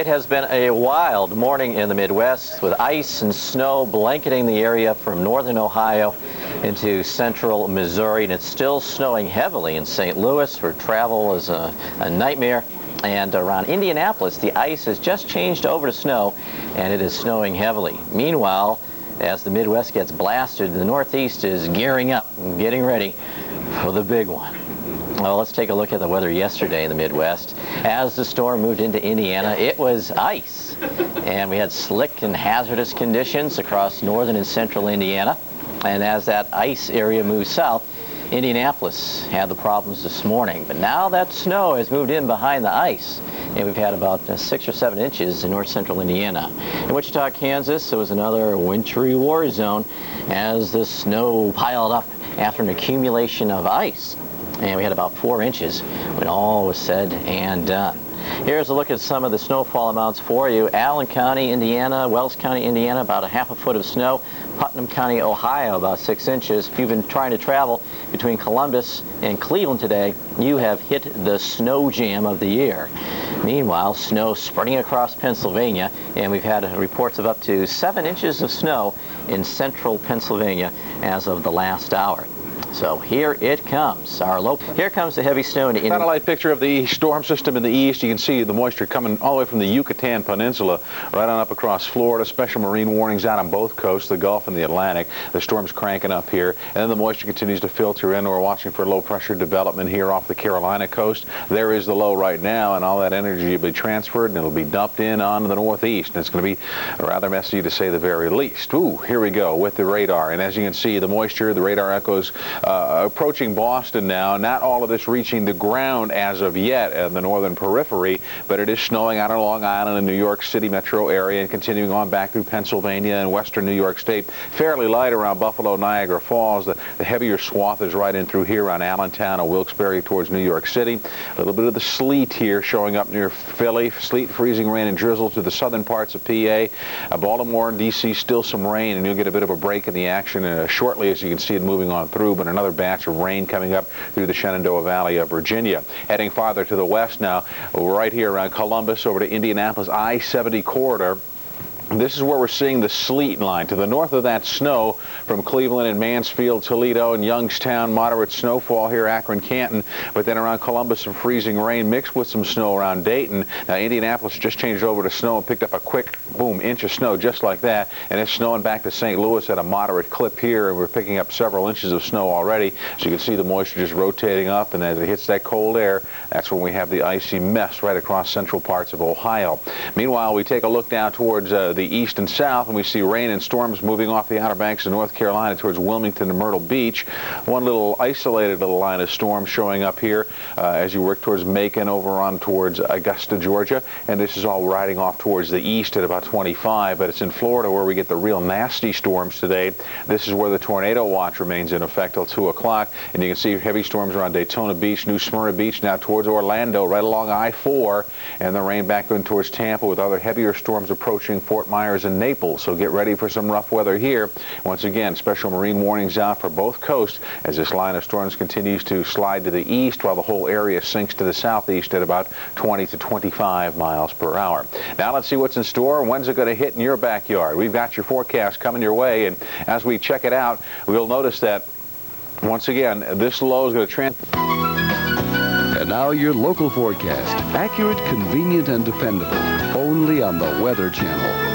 It has been a wild morning in the Midwest with ice and snow blanketing the area from northern Ohio into central Missouri, and it's still snowing heavily in St. Louis, where travel is a nightmare. And around Indianapolis, the ice has just changed over to snow, and it is snowing heavily. Meanwhile, as the Midwest gets blasted, the Northeast is gearing up and getting ready for the big one. Well, let's take a look at the weather yesterday in the Midwest. As the storm moved into Indiana, it was ice, and we had slick and hazardous conditions across northern and central Indiana. And as that ice area moves south, Indianapolis had the problems this morning. But now that snow has moved in behind the ice, and we've had about 6 or 7 inches in north central Indiana. In Wichita, Kansas, it was another wintry war zone as the snow piled up after an accumulation of ice. And we had about 4 inches when all was said and done. Here's a look at some of the snowfall amounts for you. Allen County, Indiana, Wells County, Indiana, about a ½ foot of snow. Putnam County, Ohio, about 6 inches. If you've been trying to travel between Columbus and Cleveland today, you have hit the snow jam of the year. Meanwhile, snow spreading across Pennsylvania, and we've had reports of up to 7 inches of snow in central Pennsylvania as of the last hour. So here it comes. Here comes the heavy snow. Satellite picture of the storm system in the east. You can see the moisture coming all the way from the Yucatan Peninsula right on up across Florida. Special marine warnings out on both coasts, the Gulf and the Atlantic. The storm's cranking up here, and then the moisture continues to filter in. We're watching for low pressure development here off the Carolina coast. There is the low right now, and all that energy will be transferred and it'll be dumped in on the northeast. And it's going to be rather messy, to say the very least. Ooh, here we go with the radar. And as you can see, the moisture, the radar echoes approaching Boston now. Not all of this reaching the ground as of yet in the northern periphery, but it is snowing out on Long Island and New York City metro area and continuing on back through Pennsylvania and western New York State. Fairly light around Buffalo, Niagara Falls. The heavier swath is right in through here on Allentown and Wilkes-Barre towards New York City. A little bit of the sleet here showing up near Philly. Sleet, freezing rain, and drizzle to the southern parts of PA. Baltimore and D.C. still some rain, and you'll get a bit of a break in the action shortly, as you can see it moving on through, but another batch of rain coming up through the Shenandoah Valley of Virginia. Heading farther to the west now, right here around Columbus over to Indianapolis I-70 corridor. This is where we're seeing the sleet line. To the north of that snow from Cleveland and Mansfield, Toledo, and Youngstown, moderate snowfall here, Akron, Canton, but then around Columbus some freezing rain mixed with some snow around Dayton. Now Indianapolis just changed over to snow and picked up a quick, boom, inch of snow just like that, and it's snowing back to St. Louis at a moderate clip here, and we're picking up several inches of snow already. So you can see the moisture just rotating up, and as it hits that cold air, that's when we have the icy mess right across central parts of Ohio. Meanwhile, we take a look down towards the east and south, and we see rain and storms moving off the Outer Banks of North Carolina towards Wilmington and Myrtle Beach. One little isolated little line of storm showing up here as you work towards Macon over on towards Augusta, Georgia, and this is all riding off towards the east at about 25, but it's in Florida where we get the real nasty storms today. This is where the tornado watch remains in effect till 2 o'clock, and you can see heavy storms around Daytona Beach, New Smyrna Beach, now towards Orlando, right along I-4, and the rain back going towards Tampa with other heavier storms approaching Fort Myers and Naples. So get ready for some rough weather here. Once again, special marine warnings out for both coasts as this line of storms continues to slide to the east while the whole area sinks to the southeast at about 20 to 25 miles per hour. Now let's see what's in store. When's it going to hit in your backyard? We've got your forecast coming your way, and as we check it out, we'll notice that once again this low is going to transfer. And now your local forecast. Accurate, convenient, and dependable. Only on the Weather Channel.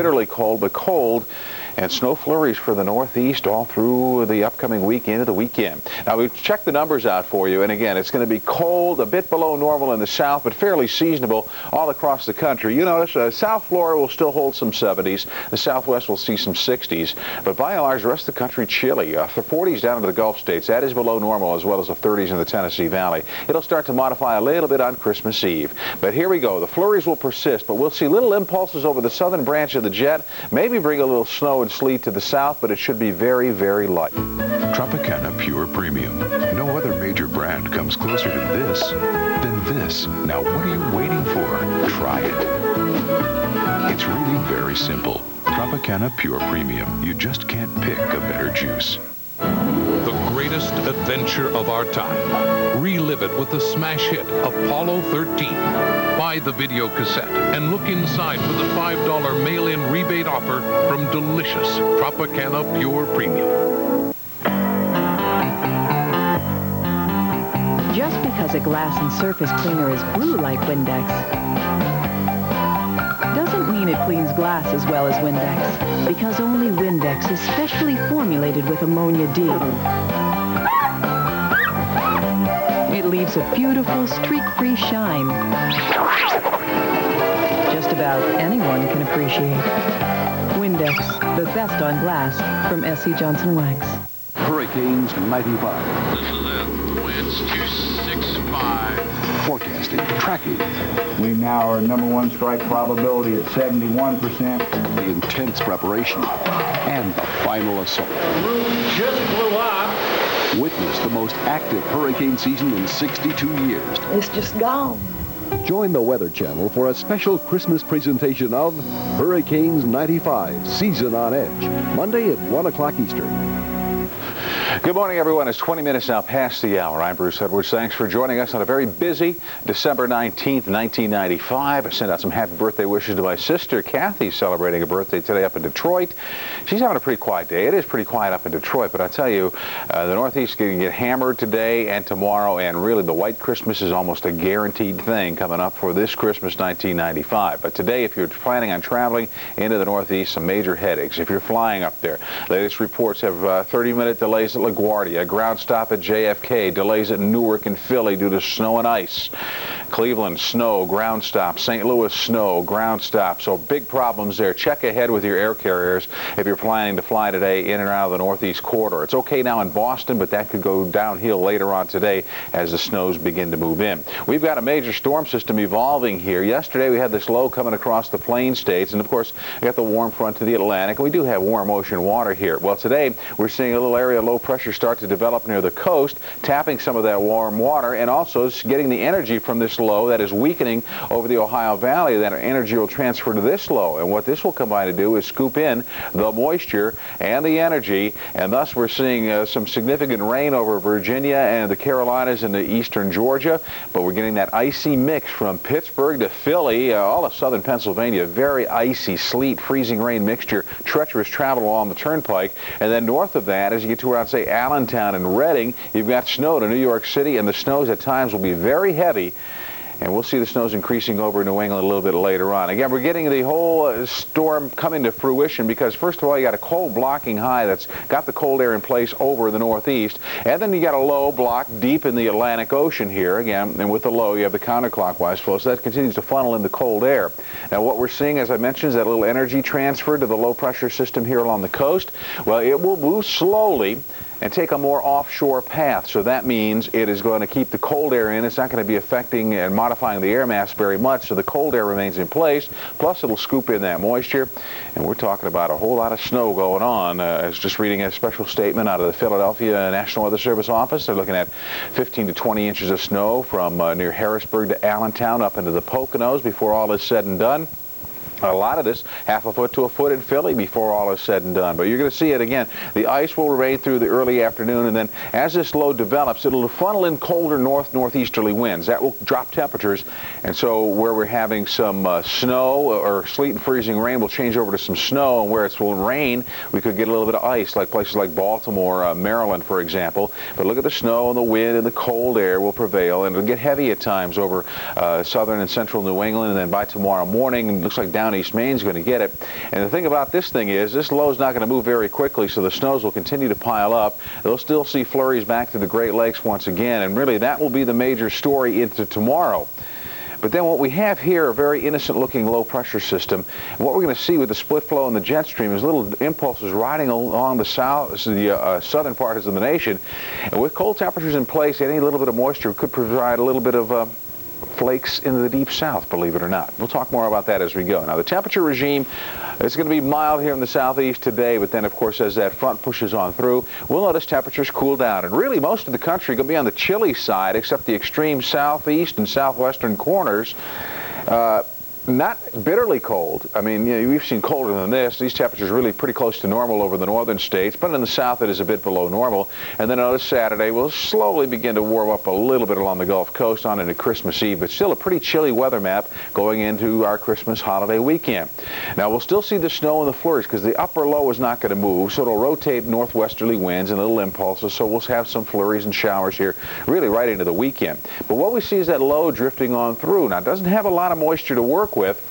bitterly cold, but cold. And snow flurries for the northeast all through the upcoming week into the weekend. Now, we've checked the numbers out for you, and again, it's going to be cold, a bit below normal in the south, but fairly seasonable all across the country. You notice South Florida will still hold some 70s. The southwest will see some 60s, but by and large, the rest of the country chilly. The 40s down into the Gulf states, that is below normal, as well as the 30s in the Tennessee Valley. It'll start to modify a little bit on Christmas Eve. But here we go. The flurries will persist, but we'll see little impulses over the southern branch of the jet, maybe bring a little snow and sleet to the south, but it should be very, very light. Tropicana Pure Premium. No other major brand comes closer to this than this. Now, what are you waiting for? Try it. It's really very simple. Tropicana Pure Premium. You just can't pick a better juice. The greatest adventure of our time. Relive it with the smash hit Apollo 13. Buy the video cassette and look inside for the $5 mail-in rebate offer from delicious Tropicana Pure Premium. Just because a glass and surface cleaner is blue like Windex doesn't mean it cleans glass as well as Windex, because only Windex is specially formulated with ammonia D. It leaves a beautiful streak-free shine. Just about anyone can appreciate. Windex, the best on glass from S.C. Johnson Wax. Hurricanes 95. This is it. Winds 265. Forecasting, tracking, We now are #1 strike probability at 71%. the intense preparation, and the final assault. The roof just blew up. Witness the most active hurricane season in 62 years. It's just gone. Join the Weather Channel for a special Christmas presentation of Hurricanes 95 Season on Edge, Monday at 1 o'clock Eastern. Good morning, everyone. It's 20 minutes now past the hour. I'm Bruce Edwards. Thanks for joining us on a very busy December 19th, 1995. I sent out some happy birthday wishes to my sister, Kathy, celebrating a birthday today up in Detroit. She's having a pretty quiet day. It is pretty quiet up in Detroit, but I tell you, the Northeast is going to get hammered today and tomorrow, and really the white Christmas is almost a guaranteed thing coming up for this Christmas 1995. But today, if you're planning on traveling into the Northeast, some major headaches. If you're flying up there, latest reports have 30-minute delays at LaGuardia, ground stop at JFK, delays at Newark and Philly due to snow and ice. Cleveland, snow, ground stop. St. Louis, snow, ground stop. So big problems there. Check ahead with your air carriers if you're planning to fly today in and out of the Northeast corridor. It's okay now in Boston, but that could go downhill later on today as the snows begin to move in. We've got a major storm system evolving here. Yesterday we had this low coming across the plain states, and of course we got the warm front to the Atlantic, and we do have warm ocean water here. Well, today we're seeing a little area of low pressure start to develop near the coast, tapping some of that warm water and also getting the energy from this low that is weakening over the Ohio Valley. That energy will transfer to this low, and what this will combine to do is scoop in the moisture and the energy, and thus we're seeing some significant rain over Virginia and the Carolinas into eastern Georgia, but we're getting that icy mix from Pittsburgh to Philly, all of southern Pennsylvania, very icy, sleet, freezing rain mixture, treacherous travel along the turnpike, and then north of that, as you get to around, say, Allentown and Reading, you've got snow to New York City, and the snows at times will be very heavy. And we'll see the snows increasing over New England a little bit later on. Again, we're getting the whole storm coming to fruition because, first of all, you got a cold blocking high that's got the cold air in place over the Northeast. And then you got a low block deep in the Atlantic Ocean here, again. And with the low, you have the counterclockwise flow. So that continues to funnel in the cold air. Now, what we're seeing, as I mentioned, is that little energy transfer to the low pressure system here along the coast. Well, it will move slowly and take a more offshore path. So that means it is going to keep the cold air in. It's not going to be affecting and modifying the air mass very much, so the cold air remains in place. Plus, it'll scoop in that moisture. And we're talking about a whole lot of snow going on. I was just reading a special statement out of the Philadelphia National Weather Service office. They're looking at 15 to 20 inches of snow from near Harrisburg to Allentown up into the Poconos before all is said and done. A lot of this, half a foot to a foot in Philly before all is said and done. But you're going to see it again. The ice will remain through the early afternoon, and then as this low develops, it'll funnel in colder northeasterly winds. That will drop temperatures, and so where we're having some snow or sleet and freezing rain will change over to some snow, and where it will rain, we could get a little bit of ice, like places like Baltimore, Maryland, for example. But look at the snow and the wind and the cold air will prevail, and it'll get heavy at times over southern and central New England, and then by tomorrow morning, it looks like down down. East Maine's going to get it. And the thing about this thing is, this low is not going to move very quickly, so the snows will continue to pile up. They'll still see flurries back to the Great Lakes once again, and really that will be the major story into tomorrow. But then what we have here, a very innocent-looking low-pressure system. And what we're going to see with the split flow and the jet stream is little impulses riding along the southern parts of the nation. And with cold temperatures in place, any little bit of moisture could provide a little bit of flakes in the deep south, believe it or not. We'll talk more about that as we go. Now, the temperature regime is going to be mild here in the southeast today, but then, of course, as that front pushes on through, we'll notice temperatures cool down. And really, most of the country going to be on the chilly side, except the extreme southeast and southwestern corners. Not bitterly cold. I mean, you know, we've seen colder than this. These temperatures are really pretty close to normal over the northern states, but in the south it is a bit below normal. And then notice Saturday will slowly begin to warm up a little bit along the Gulf Coast on into Christmas Eve, but still a pretty chilly weather map going into our Christmas holiday weekend. Now, we'll still see the snow and the flurries because the upper low is not going to move, so it'll rotate northwesterly winds and little impulses, so we'll have some flurries and showers here really right into the weekend. But what we see is that low drifting on through. Now, it doesn't have a lot of moisture to work with,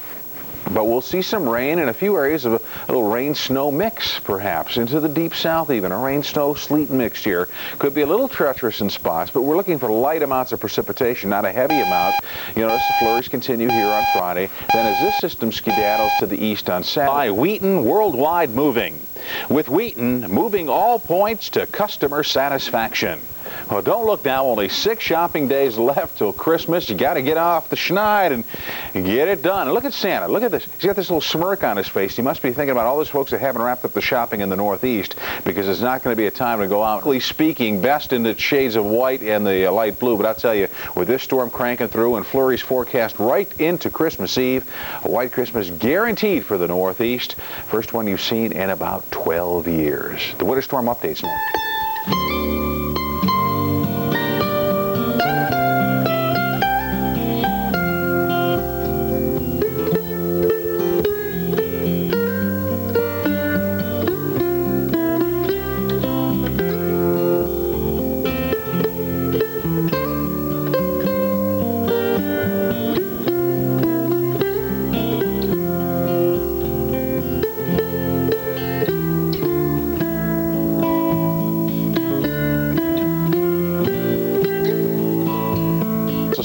but we'll see some rain in a few areas of a little rain-snow mix, perhaps, into the deep south even. A rain-snow-sleet mix here. Could be a little treacherous in spots, but we're looking for light amounts of precipitation, not a heavy amount. You notice the flurries continue here on Friday. Then as this system skedaddles to the east on Saturday. Wheaton Worldwide Moving. With Wheaton, moving all points to customer satisfaction. Well, don't look now. Only 6 shopping days left till Christmas. You got to get off the schneid and get it done. And look at Santa. Look at this. He's got this little smirk on his face. He must be thinking about all those folks that haven't wrapped up the shopping in the Northeast, because it's not going to be a time to go out. Speaking, best in the shades of white and the light blue. But I'll tell you, with this storm cranking through and flurries forecast right into Christmas Eve, a white Christmas guaranteed for the Northeast. First one you've seen in about 12 years. The winter storm updates now.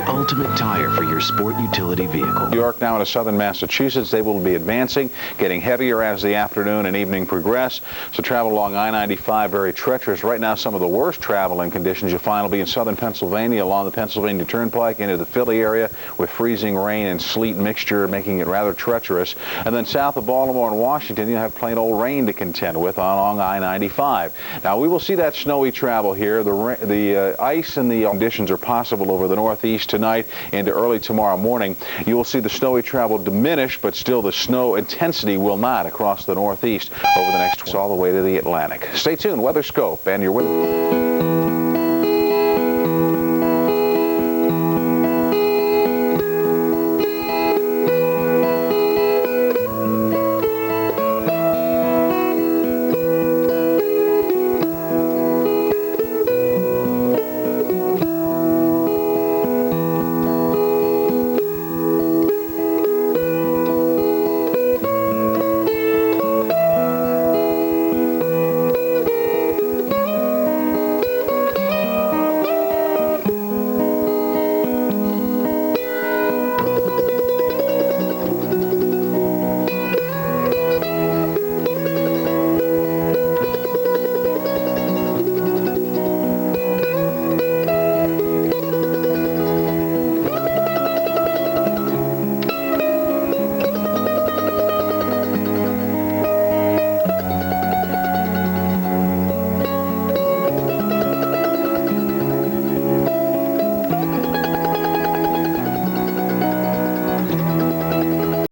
Ultimate tire for your sport utility vehicle. New York now into southern Massachusetts. They will be advancing, getting heavier as the afternoon and evening progress. So travel along I-95, very treacherous. Right now, some of the worst traveling conditions you'll find will be in southern Pennsylvania, along the Pennsylvania Turnpike into the Philly area, with freezing rain and sleet mixture, making it rather treacherous. And then south of Baltimore and Washington, you'll have plain old rain to contend with along I-95. Now, we will see that snowy travel here. The ice and the conditions are possible over the Northeast tonight into early tomorrow morning. You will see the snowy travel diminish, but still the snow intensity will not across the Northeast over the next all the way to the Atlantic. Stay tuned. Weather Scope and your weather.